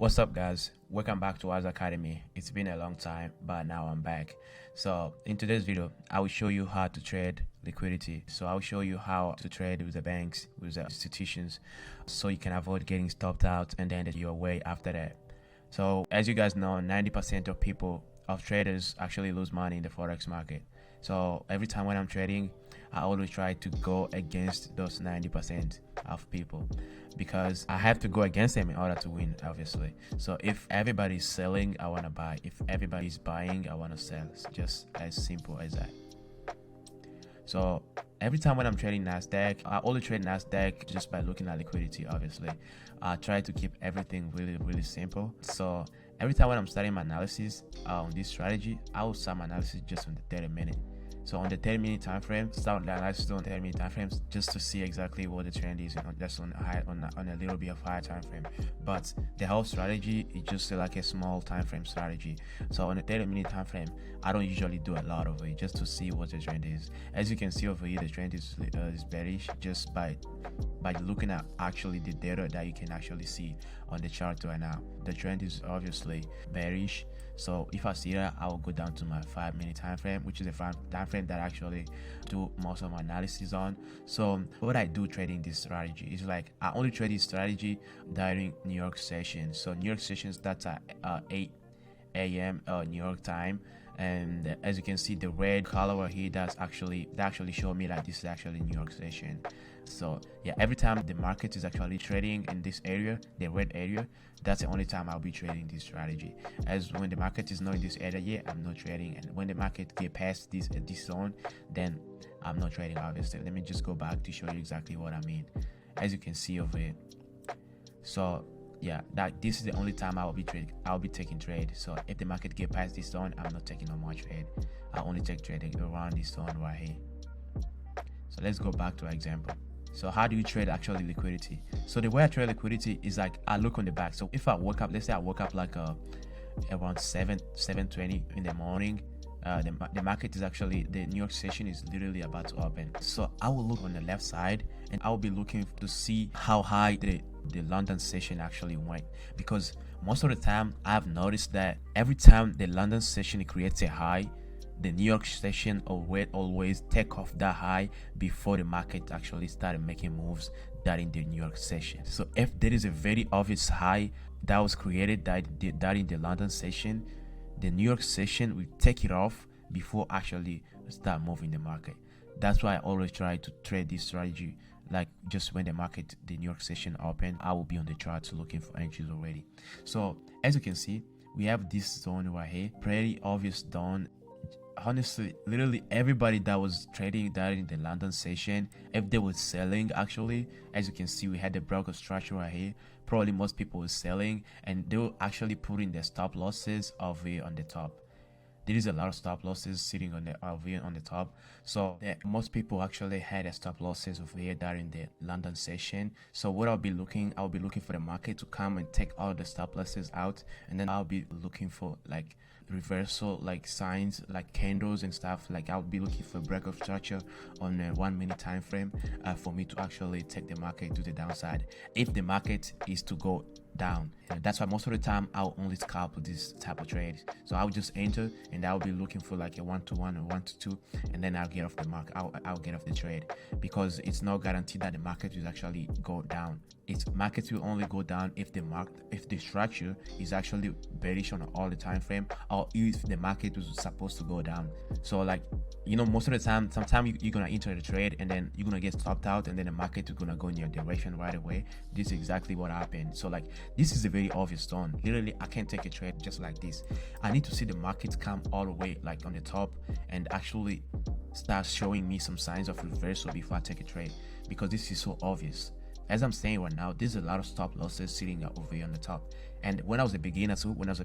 What's up, guys? Welcome back to Ours Academy. It's been a long time, but now I'm back. So in today's video, I will show you how to trade liquidity. So I'll show you how to trade with the banks, with the institutions, so you can avoid getting stopped out and then you're way after that. So as you guys know, 90% of traders actually lose money in the Forex market. So every time when I'm trading, I always try to go against those 90% of people because I have to go against them in order to win, obviously. So if everybody's selling, I want to buy. If everybody's buying, I want to sell. It's just as simple as that. So every time when I'm trading Nasdaq, I only trade Nasdaq just by looking at liquidity, obviously. I try to keep everything really simple. So every time when I'm starting my analysis on this strategy, I will start my analysis just on the 30-minute. So on the 30-minute time frame, start the analysis on 30-minute time frames just to see exactly what the trend is, just on a little bit of higher time frame. But the whole strategy is just like a small time frame strategy. So on the 30-minute time frame, I don't usually do a lot of it just to see what the trend is. As you can see over here, the trend is bearish just by looking at actually the data that you can actually see on the chart right now. The trend is obviously bearish. So if I see that, I will go down to my 5-minute time frame, which is a time frame that I actually do most of my analysis on. So what I do trading this strategy is like I only trade this strategy during New York session. So New York session starts at 8 a.m. New York time. And as you can see, the red color here that actually show me that this is actually New York session. So yeah, every time the market is actually trading in this area, the red area, that's the only time I'll be trading this strategy. As when the market is not in this area yet, I'm not trading, and when the market get past this zone, then I'm not trading, obviously. Let me just go back to show you exactly what I mean. As you can see over here, so yeah, that this is the only time I'll be taking trade. So if the market get past this zone, I'm not taking no more trade. I only take trading around this zone right here. So let's go back to our example. So how do you trade actually liquidity? So the way I trade liquidity is like I look on the back. So if I woke up, let's say I woke up like around 7:20 in the morning, the market is actually, the New York session is literally about to open. So I will look on the left side and I will be looking to see how high the London session actually went, because most of the time I've noticed that every time the London session creates a high, the New York session always take off that high before the market actually started making moves that in the New York session. So if there is a very obvious high that was created that in the London session, the New York session will take it off before actually start moving the market. That's why I always try to trade this strategy. Like just when the New York session open, I will be on the charts looking for entries already. So as you can see, we have this zone right here, pretty obvious zone. Honestly, literally everybody that was trading that in the London session, if they were selling, actually, as you can see, we had the broker structure right here. Probably most people were selling, and they were actually putting their stop losses over here on the top. There is a lot of stop losses sitting on the top. So most people actually had a stop losses over here during the London session. So what I'll be looking for the market to come and take all the stop losses out, and then I'll be looking for like reversal, like signs, like candles and stuff. Like I'll be looking for break of structure on a 1-minute time frame for me to actually take the market to the downside if the market is to go down. And that's why most of the time I'll only scalp this type of trade. So I'll just enter and I'll be looking for like a 1-to-1 or 1-to-2, and then I'll get off the market. I'll get off the trade, because it's not guaranteed that the market will actually go down. Markets will only go down if the structure is actually bearish on all the time frame, or if the market was supposed to go down. So like, you know, most of the time, sometimes you're gonna enter the trade and then you're gonna get stopped out, and then the market is gonna go in your direction right away. This is exactly what happened. So like, this is a very obvious zone. Literally, I can't take a trade just like this. I need to see the market come all the way like on the top and actually start showing me some signs of reversal before I take a trade, because this is so obvious. As I'm saying right now, there's a lot of stop losses sitting over here on the top. And when I was a beginner,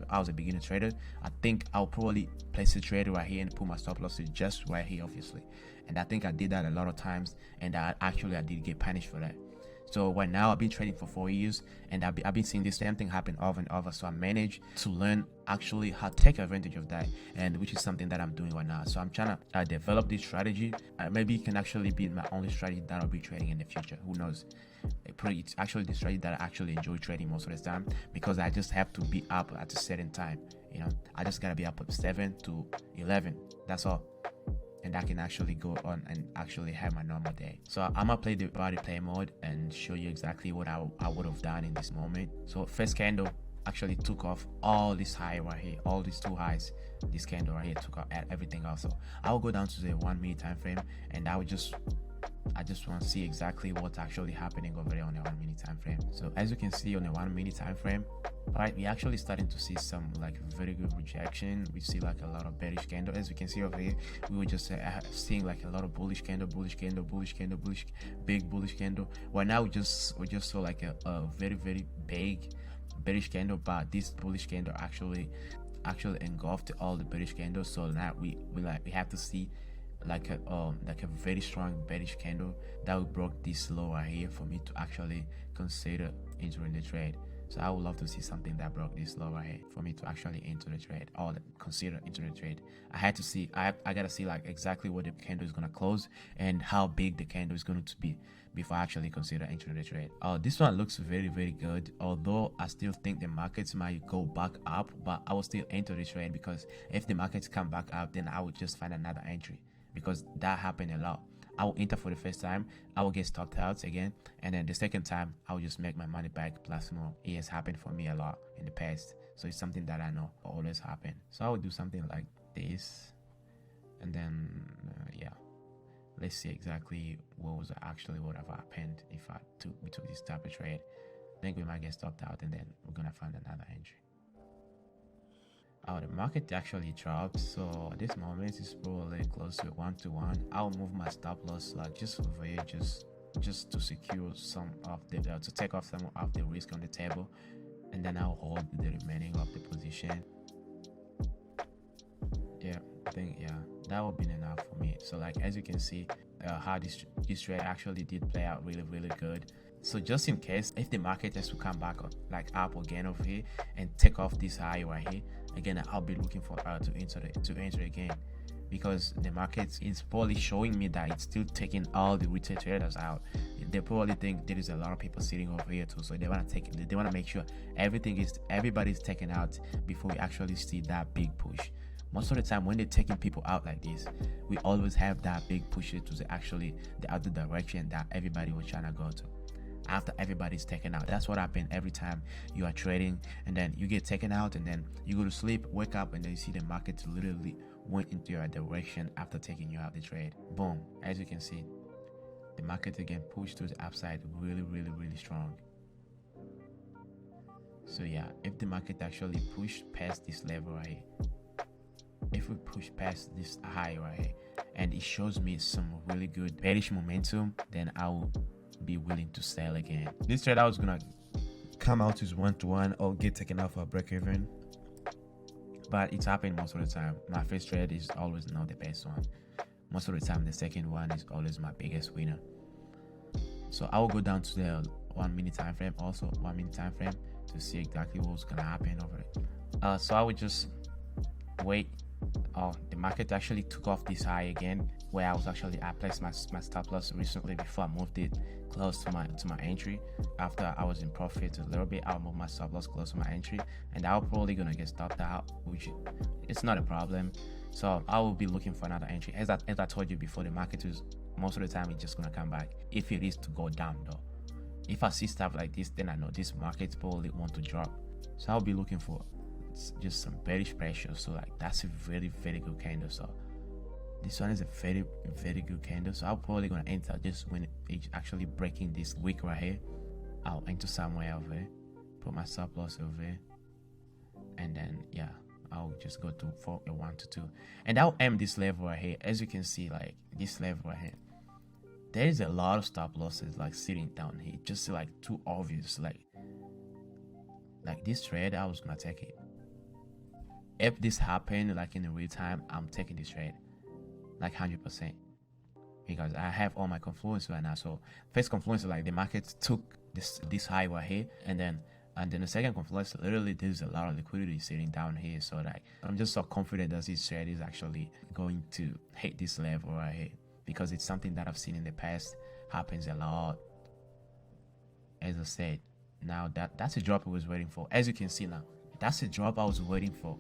I was a beginner trader, I think I'll probably place a trade right here and put my stop losses just right here, obviously. And I think I did that a lot of times, and I did get punished for that. So right now I've been trading for 4 years, and I've been seeing the same thing happen over and over. So I managed to learn actually how to take advantage of that, and which is something that I'm doing right now. So I'm trying to develop this strategy. Maybe it can actually be my only strategy that I'll be trading in the future. Who knows? It's actually the strategy that I actually enjoy trading most of the time, because I just have to be up at a certain time. I just gotta be up at 7 to 11. That's all. And I can actually go on and actually have my normal day. So I'm gonna play the body play mode and show you exactly what I would have done in this moment. So first candle actually took off all this high right here, all these two highs. This candle right here took off everything else. So I will go down to the 1 minute time frame, and I just want to see exactly what's actually happening over there on the 1 minute time frame. So as you can see on the 1 minute time frame, right, we're actually starting to see some like very good rejection. We see like a lot of bearish candle. As you can see over here, we were just seeing like a lot of bullish candle, big bullish candle. Right now we just saw like a very big bearish candle, but this bullish candle actually engulfed all the bearish candles. So now we have to see like a very strong bearish candle that will broke this low right here for me to actually consider entering the trade. So I would love to see something that broke this low right here for me to actually enter the trade, or consider entering the trade. I gotta see like exactly what the candle is gonna close and how big the candle is going to be before I actually consider entering the trade. This one looks very good, although I still think the markets might go back up, but I will still enter the trade, because if the markets come back up, then I would just find another entry, because that happened a lot. I will enter for the first time, I will get stopped out again, and then the second time I will just make my money back plus more. It has happened for me a lot in the past, so it's something that I know will always happen. So I will do something like this, and then yeah, let's see exactly what would have happened if we took this type of trade. I think we might get stopped out, and then we're gonna find another entry. The market actually dropped, so at this moment it's probably close to 1-to-1. I'll move my stop loss like just over here, just to secure some of the to take off some of the risk on the table, and then I'll hold the remaining of the position. Yeah, I think that would be enough for me. So like as you can see, how this trade actually did play out really good. So just in case if the market has to come back like up again over here and take off this high right here again, I'll be looking for to enter again, because the market is probably showing me that it's still taking all the retail traders out. They probably think there is a lot of people sitting over here too, so they want to make sure everybody's taken out before we actually see that big push. Most of the time when they're taking people out like this, we always have that big push to the other direction that everybody was trying to go to. After everybody's taken out, that's what happened every time you are trading, and then you get taken out, and then you go to sleep, wake up, and then you see the market literally went into your direction after taking you out the trade. Boom. As you can see, the market again pushed to the upside really strong. So yeah, if the market actually pushed past this level right here, if we push past this high right here and it shows me some really good bearish momentum, then I will be willing to sell again. This trade I was gonna come out is 1-to-1 or get taken out for a break even, but it's happened most of the time. My first trade is always not the best one. Most of the time the second one is always my biggest winner. So I will go down to the 1 minute time frame, also 1 minute time frame, to see exactly what's gonna happen over it. So I would just wait. The market actually took off this high again, where I placed my stop loss recently before I moved it close to my entry. After I was in profit a little bit, I'll move my stop loss close to my entry, and I'm probably gonna get stopped out, which it's not a problem. So I will be looking for another entry. As I told you before, the market is most of the time it's just gonna come back if it is to go down though. If I see stuff like this, then I know this market probably want to drop. So I'll be looking for just some bearish pressure. So like that's a very good candle. So this one is a very good candle. So I'm probably gonna enter just when it's actually breaking this wick right here. I'll enter somewhere over here, put my stop loss over here, and then yeah, I'll just go to 1-to-2, and I'll aim this level right here. As you can see, like this level right here, there is a lot of stop losses like sitting down here, just like too obvious. Like this trade, I was gonna take it. If this happened like in the real time, I'm taking this trade like 100%. because I have all my confluence right now. So first confluence is like the market took this high right here, and then the second confluence, literally there's a lot of liquidity sitting down here. So like I'm just so confident that this trade is actually going to hit this level right here, because it's something that I've seen in the past happens a lot. As I said, now that's a drop I was waiting for. As you can see now, that's a drop I was waiting for.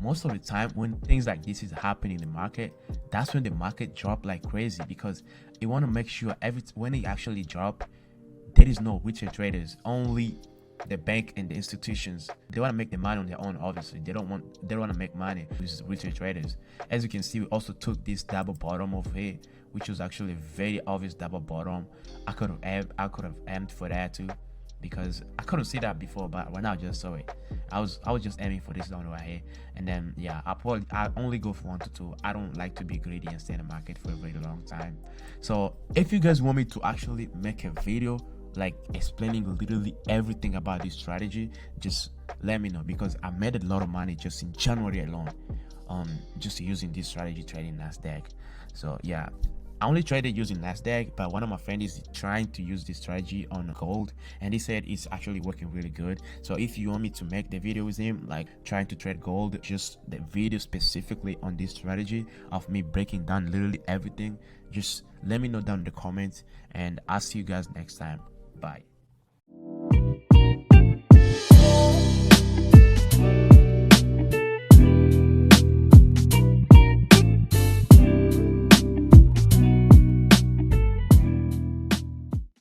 Most of the time when things like this is happening in the market, that's when the market drop like crazy, because you want to make sure when it actually drop, there is no retail traders, only the bank and the institutions. They want to make the money on their own. Obviously they don't want to make money with retail traders. As you can see, we also took this double bottom over here, which was actually a very obvious double bottom. I could have aimed for that too, because I couldn't see that before, but when I just saw it, I was just aiming for this down right here. And then yeah, I only go for 1 to 2. I don't like to be greedy and stay in the market for a very long time. So if you guys want me to actually make a video like explaining literally everything about this strategy, just let me know, because I made a lot of money just in January alone, just using this strategy trading Nasdaq. So yeah, I only traded using Nasdaq, but one of my friends is trying to use this strategy on gold, and he said it's actually working really good. So if you want me to make the video with him, like trying to trade gold, just the video specifically on this strategy of me breaking down literally everything, just let me know down in the comments, and I'll see you guys next time. Bye.